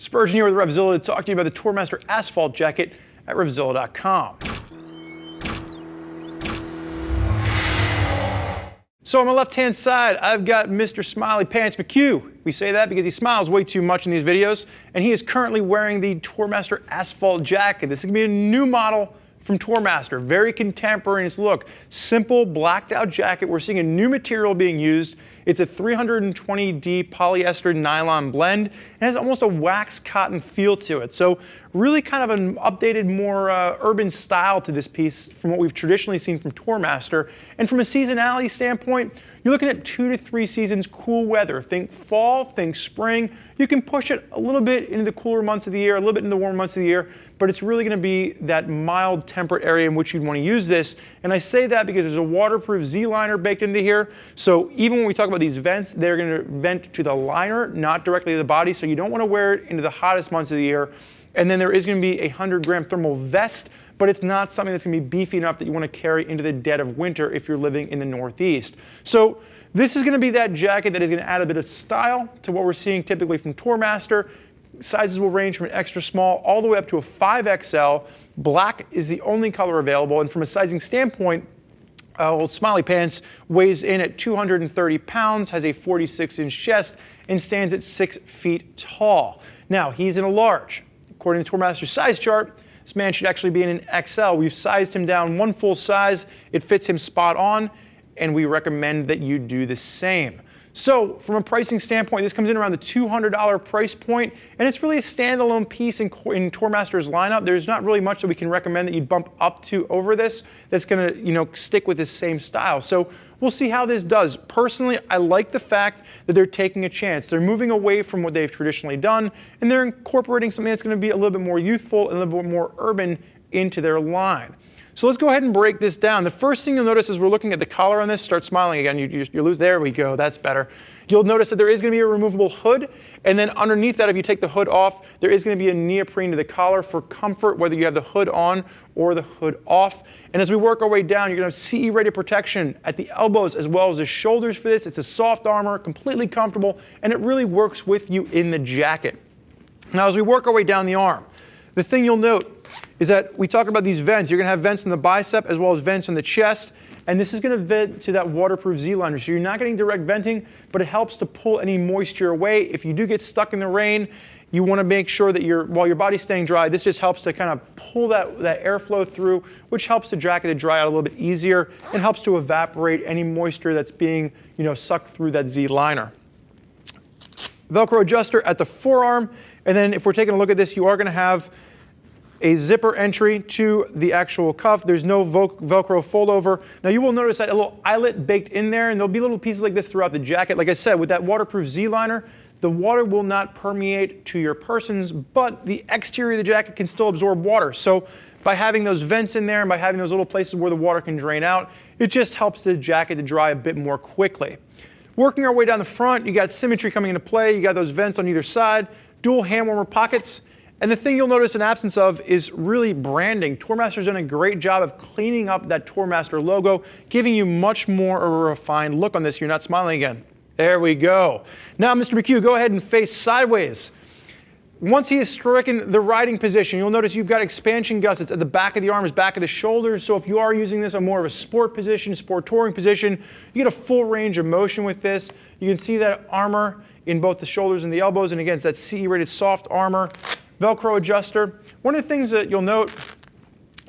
Spurgeon here with RevZilla to talk to you about the Tourmaster Asphalt Jacket at RevZilla.com. So on my left-hand side, I've got Mr. Smiley Pants McHugh. We say that because he smiles way too much in these videos, and he is currently wearing the Tourmaster Asphalt Jacket. This is going to be a new model from Tourmaster, very contemporary in its look. Simple, blacked-out jacket. We're seeing a new material being used. It's a 320D polyester nylon blend. It has almost a wax cotton feel to it. So really kind of an updated, more urban style to this piece from what we've traditionally seen from Tourmaster. And from a seasonality standpoint, you're looking at 2 to 3 seasons, cool weather. Think fall, think spring. You can push it a little bit into the cooler months of the year, a little bit into the warmer months of the year, but it's really going to be that mild temperate area in which you'd want to use this. And I say that because there's a waterproof Z-liner baked into here. So even when we talk about these vents, they're going to vent to the liner, not directly to the body. So you don't want to wear it into the hottest months of the year. And then there is going to be a 100-gram thermal vest, but it's not something that's going to be beefy enough that you want to carry into the dead of winter if you're living in the Northeast. So this is going to be that jacket that is going to add a bit of style to what we're seeing typically from Tourmaster. Sizes will range from an extra small all the way up to a 5XL. Black is the only color available, and from a sizing standpoint, old Smiley Pants weighs in at 230 pounds, has a 46-inch chest, and stands at 6 feet tall. Now, he's in a large. According to Tourmaster's size chart, this man should actually be in an XL. We've sized him down one full size. It fits him spot on, and we recommend that you do the same. So from a pricing standpoint, this comes in around the $200 price point, and it's really a standalone piece in Tourmaster's lineup. There's not really much that we can recommend that you bump up to over this that's going to, stick with this same style. So we'll see how this does. Personally, I like the fact that they're taking a chance. They're moving away from what they've traditionally done, and they're incorporating something that's going to be a little bit more youthful and a little bit more urban into their line. So let's go ahead and break this down. The first thing you'll notice as we're looking at the collar on this, start smiling again, you lose, there we go, that's better. You'll notice that there is going to be a removable hood, and then underneath that, if you take the hood off, there is going to be a neoprene to the collar for comfort, whether you have the hood on or the hood off. And as we work our way down, you're going to have CE-rated protection at the elbows as well as the shoulders for this. It's a soft armor, completely comfortable, and it really works with you in the jacket. Now, as we work our way down the arm, the thing you'll note is that we talk about these vents. You're going to have vents in the bicep as well as vents in the chest, and this is going to vent to that waterproof Z-liner. So you're not getting direct venting, but it helps to pull any moisture away. If you do get stuck in the rain, you want to make sure that while your body's staying dry, this just helps to kind of pull that airflow through, which helps the jacket to dry out a little bit easier and helps to evaporate any moisture that's being sucked through that Z-liner. Velcro adjuster at the forearm, and then if we're taking a look at this, you are going to have a zipper entry to the actual cuff. There's no Velcro fold over. Now you will notice that a little eyelet baked in there, and there'll be little pieces like this throughout the jacket. Like I said, with that waterproof Z-liner, the water will not permeate to your persons, but the exterior of the jacket can still absorb water. So by having those vents in there and by having those little places where the water can drain out, it just helps the jacket to dry a bit more quickly. Working our way down the front, you got symmetry coming into play. You got those vents on either side, dual hand warmer pockets. And the thing you'll notice an absence of is really branding. Tourmaster's done a great job of cleaning up that Tourmaster logo, giving you much more of a refined look on this. You're not smiling again. There we go. Now, Mr. McHugh, go ahead and face sideways. Once he has stricken the riding position, you'll notice you've got expansion gussets at the back of the arms, back of the shoulders. So if you are using this on more of a sport position, sport touring position, you get a full range of motion with this. You can see that armor in both the shoulders and the elbows, and again, it's that CE-rated soft armor. Velcro adjuster. One of the things that you'll note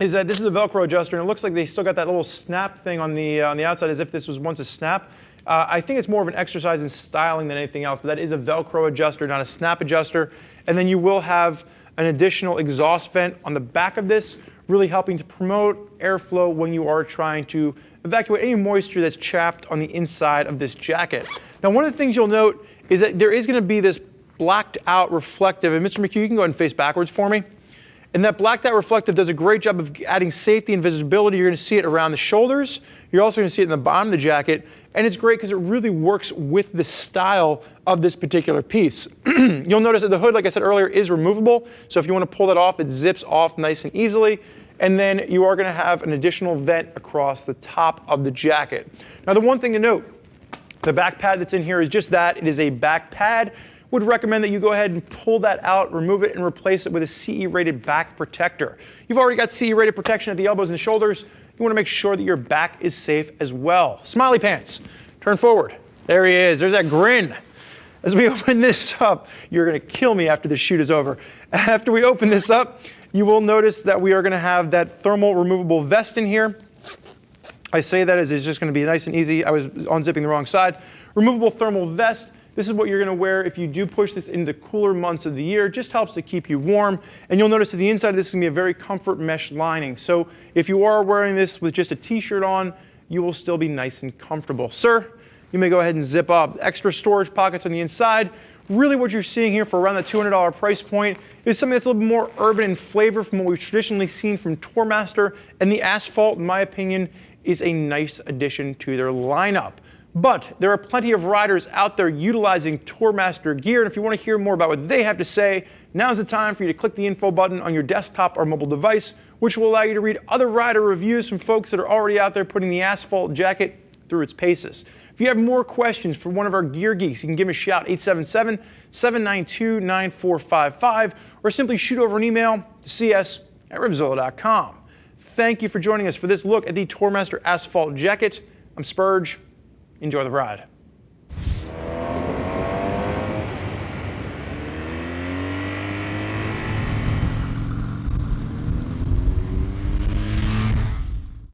is that this is a Velcro adjuster, and it looks like they still got that little snap thing on the outside as if this was once a snap. I think it's more of an exercise in styling than anything else, but that is a Velcro adjuster, not a snap adjuster. And then you will have an additional exhaust vent on the back of this, really helping to promote airflow when you are trying to evacuate any moisture that's trapped on the inside of this jacket. Now, one of the things you'll note is that there is going to be this blacked out reflective, and Mr. McHugh, you can go ahead and face backwards for me. And that blacked out reflective does a great job of adding safety and visibility. You're going to see it around the shoulders. You're also going to see it in the bottom of the jacket, and it's great because it really works with the style of this particular piece. You'll notice that the hood, like I said earlier, is removable. So if you want to pull that off, it zips off nice and easily. And then you are going to have an additional vent across the top of the jacket. Now, the one thing to note, the back pad that's in here is just that. It is a back pad. would recommend that you go ahead and pull that out, remove it, and replace it with a CE-rated back protector. You've already got CE-rated protection at the elbows and the shoulders. You want to make sure that your back is safe as well. Smiley pants, turn forward. There he is. There's that grin. As we open this up, you're going to kill me after the shoot is over. After we open this up, you will notice that we are going to have that thermal removable vest in here. I say that as it's just going to be nice and easy. I was unzipping the wrong side. Removable thermal vest. This is what you're going to wear if you do push this into the cooler months of the year. It just helps to keep you warm. And you'll notice that the inside of this is going to be a very comfort mesh lining. So if you are wearing this with just a t-shirt on, you will still be nice and comfortable. Sir, you may go ahead and zip up. Extra storage pockets on the inside. Really what you're seeing here for around the $200 price point is something that's a little bit more urban in flavor from what we've traditionally seen from Tourmaster, and the Asphalt, in my opinion, is a nice addition to their lineup. But there are plenty of riders out there utilizing Tourmaster gear, and if you want to hear more about what they have to say, now's the time for you to click the info button on your desktop or mobile device, which will allow you to read other rider reviews from folks that are already out there putting the Asphalt Jacket through its paces. If you have more questions for one of our gear geeks, you can give me a shout, 877-792-9455, or simply shoot over an email to cs@RevZilla.com. Thank you for joining us for this look at the Tourmaster Asphalt Jacket. I'm Spurge. Enjoy the ride.